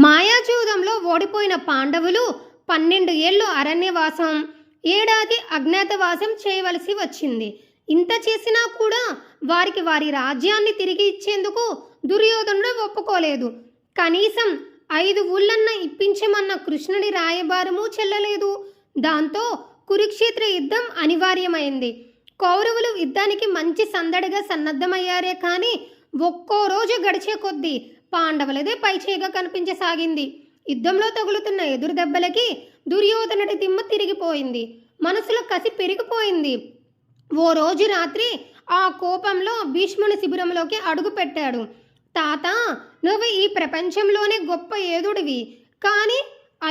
మాయాజూదంలో ఓడిపోయిన పాండవులు 12 ఏళ్ళు అరణ్యవాసం, ఏడాది అజ్ఞాతవాసం చేయవలసి వచ్చింది. ఇంత చేసినా కూడా వారికి వారి రాజ్యాన్ని తిరిగి ఇచ్చేందుకు దుర్యోధనుడు ఒప్పుకోలేదు. కనీసం 5 ఊళ్ళన్న ఇప్పించమన్న కృష్ణుడి రాయబారము చెల్లలేదు. దాంతో కురుక్షేత్ర యుద్ధం అనివార్యమైంది. కౌరవులు యుద్ధానికి మంచి సందడిగా సన్నద్ధమయ్యారే కానీ ఒక్కో రోజు గడిచే కొద్దీ పాండవులదే పైచేగా కనిపించసాగింది. యుద్ధంలో తగులుతున్న ఎదురు దెబ్బలకి దుర్యోధనుడి దిమ్మ తిరిగిపోయింది. మనసులో కసి పెరిగిపోయింది. ఓ రోజు రాత్రి ఆ కోపంలో భీష్ముని శిబిరంలోకి అడుగు పెట్టాడు. తాత, నువ్వు ఈ ప్రపంచంలోనే గొప్ప యోధుడివి, కానీ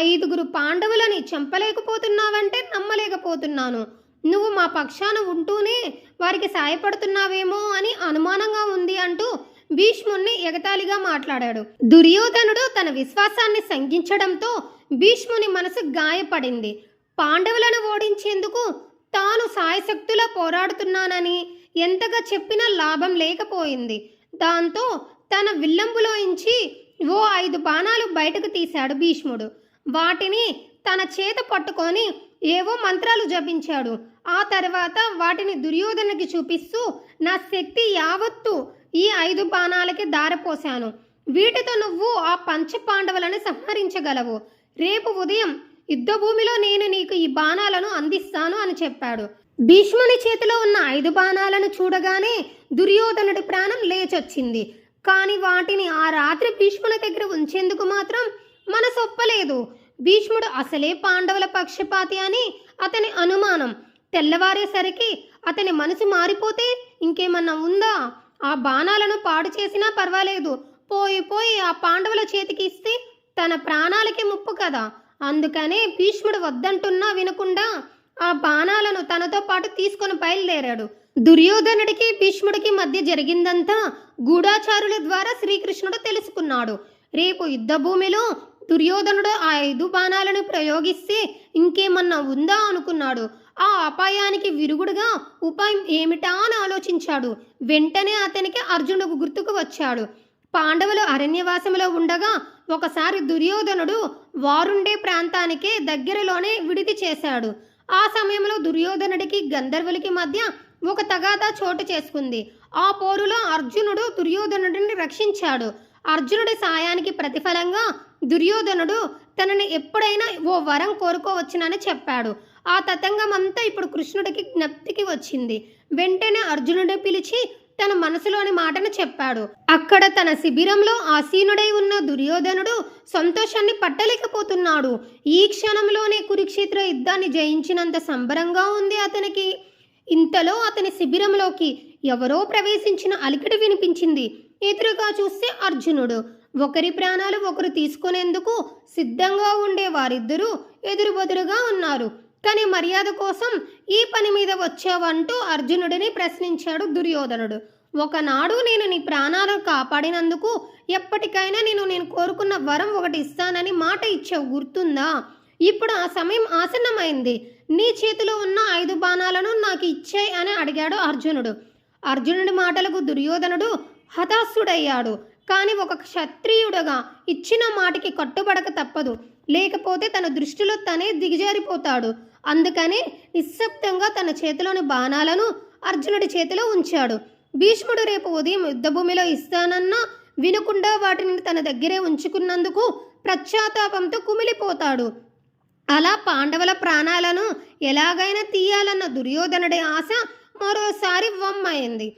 5 పాండవులని చంపలేకపోతున్నావంటే నమ్మలేకపోతున్నాను. నువ్వు మా పక్షాన ఉంటూనే వారికి సాయపడుతున్నావేమో అని అనుమానంగా ఉంది అంటూ భీష్ముణ్ణి ఎగతాళిగా మాట్లాడాడు. దుర్యోధనుడు తన విశ్వాసాన్ని శంకించడంతో భీష్ముని మనసు గాయపడింది. పాండవులను ఓడించేందుకు తాను సాయశక్తులా పోరాడుతున్నానని ఎంతగా చెప్పినా లాభం లేకపోయింది. దాంతో తన విల్లంబులోంచి ఓ 5 బాణాలు బయటకు తీశాడు భీష్ముడు. వాటిని తన చేత పట్టుకొని ఏవో మంత్రాలు జపించాడు. ఆ తర్వాత వాటిని దుర్యోధనుడికి చూపిస్తూ, నా శక్తి యావత్తు ఈ 5 బాణాలకి దారపోశాను. వీటితో నువ్వు ఆ పంచపాండవులను సంహరించగలవు. రేపు ఉదయం యుద్ధభూమిలో నేను నీకు ఈ బాణాలను అందిస్తాను అని చెప్పాడు. భీష్ముని చేతిలో ఉన్న 5 బాణాలను చూడగానే దుర్యోధనుడి ప్రాణం లేచొచ్చింది. కానీ వాటిని ఆ రాత్రి భీష్ముని దగ్గర ఉంచేందుకు మాత్రం మనసొప్పలేదు. భీష్ముడు అసలే పాండవుల పక్షపాతి అని అతని అనుమానం. తెల్లవారేసరికి అతని మనసు మారిపోతే ఇంకేమన్నా ఉందా? ఆ బాణాలను పాడు చేసినా పర్వాలేదు, పోయి ఆ పాండవుల చేతికి ఇస్తే తన ప్రాణాలకి ముప్పు కదా. అందుకనే భీష్ముడు వద్దంటున్నా వినకుండా ఆ బాణాలను తనతో పాటు తీసుకొని బయలుదేరాడు. దుర్యోధనుడికి భీష్ముడికి మధ్య జరిగిందంతా గూఢాచారుల ద్వారా శ్రీకృష్ణుడు తెలుసుకున్నాడు. రేపు యుద్ధభూమిలో దుర్యోధనుడు ఆ 5 బాణాలను ప్రయోగిస్తే ఇంకేమన్నా ఉందా అనుకున్నాడు. ఆ అపాయానికి విరుగుడుగా ఉపాయం ఏమిటా అని ఆలోచించాడు. వెంటనే అతనికి అర్జునుడు గుర్తుకు వచ్చాడు. పాండవులు అరణ్యవాసంలో ఉండగా ఒకసారి దుర్యోధనుడు వారుండే ప్రాంతానికే దగ్గరలోనే విడిది చేశాడు. ఆ సమయంలో దుర్యోధనుడికి గంధర్వులకి మధ్య ఒక తగాదా చోటు చేసుకుంది. ఆ పోరులో అర్జునుడు దుర్యోధనుడిని రక్షించాడు. అర్జునుడి సాయానికి ప్రతిఫలంగా దుర్యోధనుడు తనని ఎప్పుడైనా ఓ వరం కోరుకోవచ్చునని చెప్పాడు. ఆ తతంగం అంతా ఇప్పుడు కృష్ణుడికి జ్ఞప్తికి వచ్చింది. వెంటనే అర్జునుడిని పిలిచి తన మనసులోని మాటను చెప్పాడు. అక్కడ తన శిబిరంలో ఆసీనుడై ఉన్న దుర్యోధనుడు సంతోషాన్ని పట్టలేకపోతున్నాడు. ఈ క్షణంలోనే కురుక్షేత్ర యుద్ధాన్ని జయించినంత సంబరంగా ఉంది అతనికి. ఇంతలో అతని శిబిరంలోకి ఎవరో ప్రవేశించిన అలికిడి వినిపించింది. ఎదురుగా చూస్తే అర్జునుడు. ఒకరి ప్రాణాలు ఒకరు తీసుకునేందుకు సిద్ధంగా ఉండే వారిద్దరూ ఎదురుబెదురుగా ఉన్నారు. కానీ మర్యాద కోసం ఈ పని మీద వచ్చావంటూ అర్జునుడిని ప్రశ్నించాడు దుర్యోధనుడు. ఒకనాడు నేను నీ ప్రాణాలను కాపాడినందుకు ఎప్పటికైనా నేను కోరుకున్న వరం ఒకటి ఇస్తానని మాట ఇచ్చావు, గుర్తుందా? ఇప్పుడు ఆ సమయం ఆసన్నమైంది. నీ చేతిలో ఉన్న 5 బాణాలను నాకు ఇచ్చేయి అని అడిగాడు అర్జునుడు. అర్జునుడి మాటలకు దుర్యోధనుడు హతాశుడయ్యాడు. కానీ ఒక క్షత్రియుడుగా ఇచ్చిన మాటకి కట్టుబడక తప్పదు, లేకపోతే తన దృష్టిలో తనే దిగజారిపోతాడు. అందుకని నిశ్శబ్దంగా తన చేతిలోని బాణాలను అర్జునుడి చేతిలో ఉంచాడు. భీష్ముడు రేపు ఉదయం యుద్ధభూమిలో ఇస్తానన్నా వినకుండా వాటిని తన దగ్గరే ఉంచుకున్నందుకు పశ్చాత్తాపంతో కుమిలిపోతాడు. అలా పాండవుల ప్రాణాలను ఎలాగైనా తీయాలన్న దుర్యోధనుడి ఆశ మరోసారి వమ్మయింది.